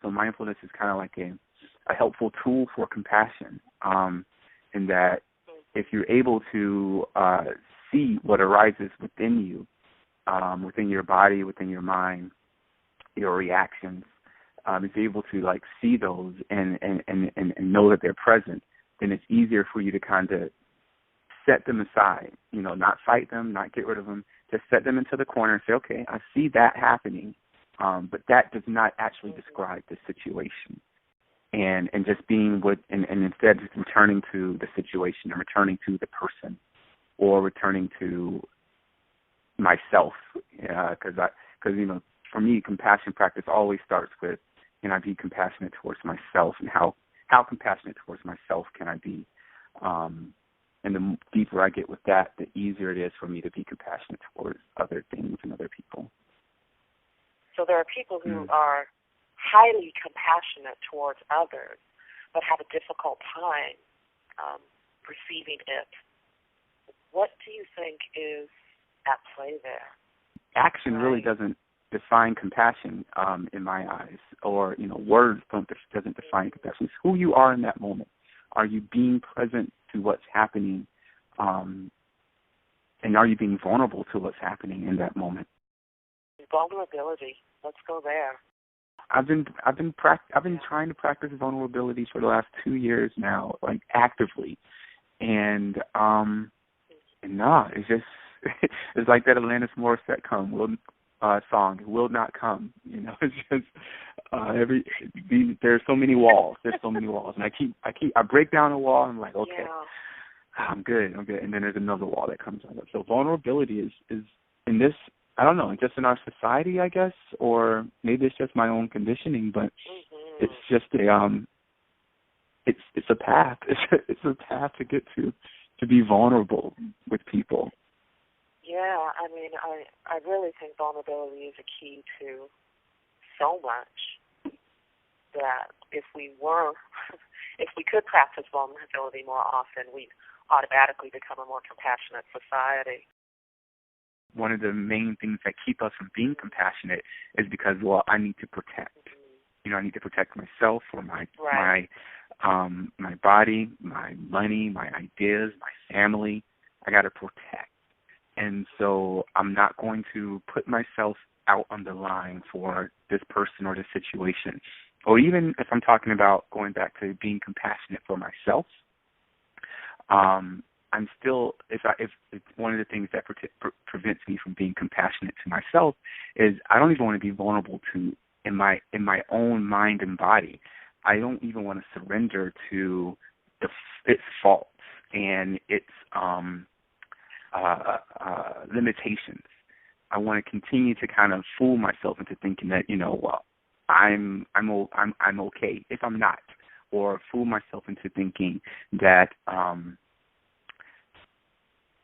So mindfulness is kind of like a helpful tool for compassion, in that if you're able to see what arises within you, within your body, within your mind, your reactions, if you're able to like see those and know that they're present, then it's easier for you to kind of set them aside, not fight them, not get rid of them, just set them into the corner and say, okay, I see that happening, but that does not actually describe the situation. And just being and instead just returning to the situation and returning to the person or returning to myself, because for me, compassion practice always starts with, can I be compassionate towards myself, and how compassionate towards myself can I be? And the deeper I get with that, the easier it is for me to be compassionate towards other things and other people. So there are people who are highly compassionate towards others, but have a difficult time receiving it. What do you think is at play there? Action really doesn't define compassion in my eyes, or words doesn't define compassion. It's who you are in that moment. Are you being present to what's happening, and are you being vulnerable to what's happening in that moment? Vulnerability. Let's go there. I've been trying to practice vulnerability for the last 2 years now, like actively, and it's just it's like that Alanis Morissette song, "Will Not Come." It's just there's so many walls. There's so many walls, and I break down a wall. And I'm like, okay, I'm good, and then there's another wall that comes up. So vulnerability is in this. I don't know, just in our society, I guess, or maybe it's just my own conditioning, but it's just it's a path. It's a path to get to be vulnerable with people. Yeah, I mean, I really think vulnerability is a key to so much, that if we could practice vulnerability more often, we'd automatically become a more compassionate society. One of the main things that keep us from being compassionate is because, I need to protect. I need to protect myself or my body, my money, my ideas, my family. I got to protect. And so I'm not going to put myself out on the line for this person or this situation. Or even if I'm talking about going back to being compassionate for myself, I'm still, if it's one of the things that prevents me from being compassionate to myself is I don't even want to be vulnerable to in my own mind and body. I don't even want to surrender to its faults and its limitations. I want to continue to kind of fool myself into thinking that I'm okay if I'm not, or fool myself into thinking that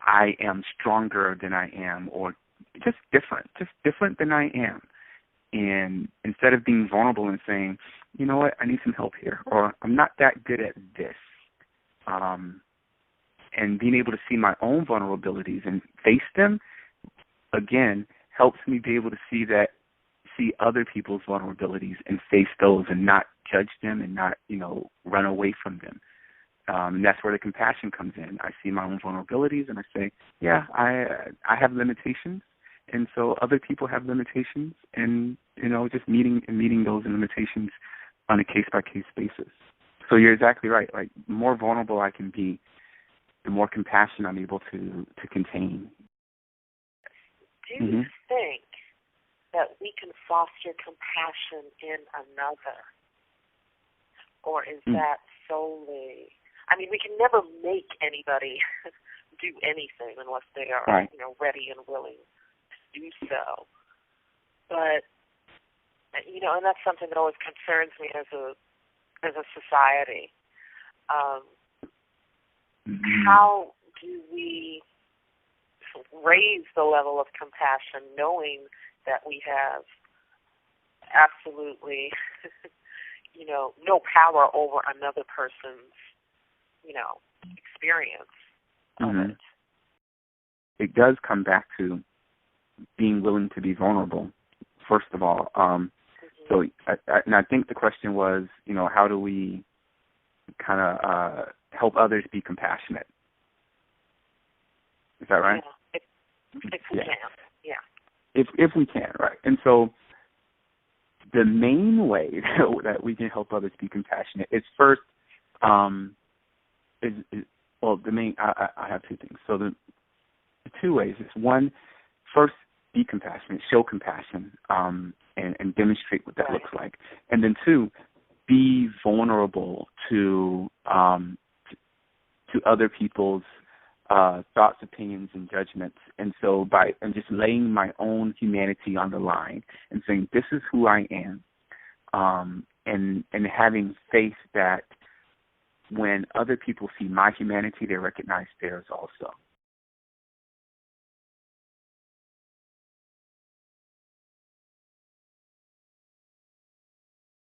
I am stronger than I am, or just different than I am. And instead of being vulnerable and saying, you know what, I need some help here, or I'm not that good at this, and being able to see my own vulnerabilities and face them, again, helps me be able to see other people's vulnerabilities and face those and not judge them and not, run away from them. And that's where the compassion comes in. I see my own vulnerabilities and I say, yeah, I have limitations, and so other people have limitations, and just meeting those limitations on a case-by-case basis. So you're exactly right. Like, the more vulnerable I can be, the more compassion I'm able to contain. Do you think that we can foster compassion in another? Or is that solely... I mean, we can never make anybody do anything unless they are, ready and willing to do so. But, and that's something that always concerns me as a society. How do we raise the level of compassion knowing that we have absolutely, no power over another person's, experience of it? It does come back to being willing to be vulnerable, first of all. So, and I think the question was, how do we kind of help others be compassionate? Is that right? Yeah, if we can, yeah. If we can, right. And so the main way that we can help others be compassionate is first, the main, I have two things. So the two ways is one, first, be compassionate, show compassion, and demonstrate what that looks like. And then two, be vulnerable to other people's thoughts, opinions, and judgments. And so and just laying my own humanity on the line and saying, this is who I am, and having faith that when other people see my humanity, they recognize theirs also.